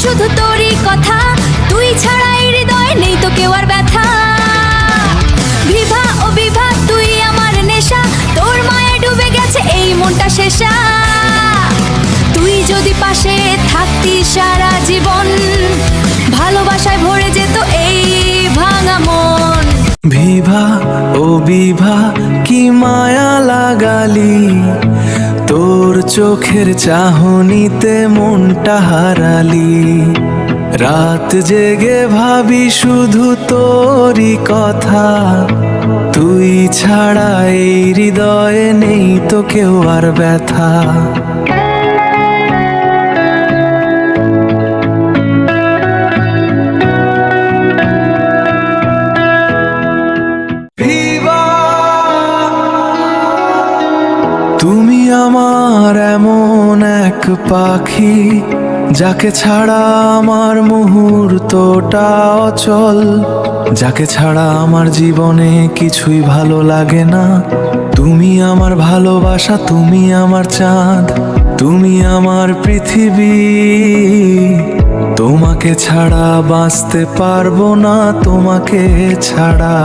শুধু তোরই কথা, তুই ছাড়া এই হৃদয়ে নেই তো কেউ আর ব্যথা। বিভা ও বিভা তুই আমার নেশা, তোর মায়ে ডুবে গেছে এই মনটা শেষা। তুই যদি পাশে থাকতি সারা জীবন, ভালোবাসায় ভরে যেত এই ভাঙা মন। বিভা ও বিভা কি মায়া লাগালি, তোর চোখের চাহনিতে মনটা হারালি। রাত জেগে ভাবি শুধু তোরই কথা, তুই ছাড়া এই হৃদয়ে নেই তো কেউ আর ব্যথা। তুমি আমার এমন এক পাখি, যাকে ছাড়া আমার মুহূর্তটা অচল, যাকে ছাড়া আমার জীবনে কিছুই ভালো লাগে না। তুমি আমার ভালোবাসা, তুমি আমার চাঁদ, তুমি আমার পৃথিবী। তোমাকে ছাড়া বাঁচতে পারবো না, তোমাকে ছাড়া।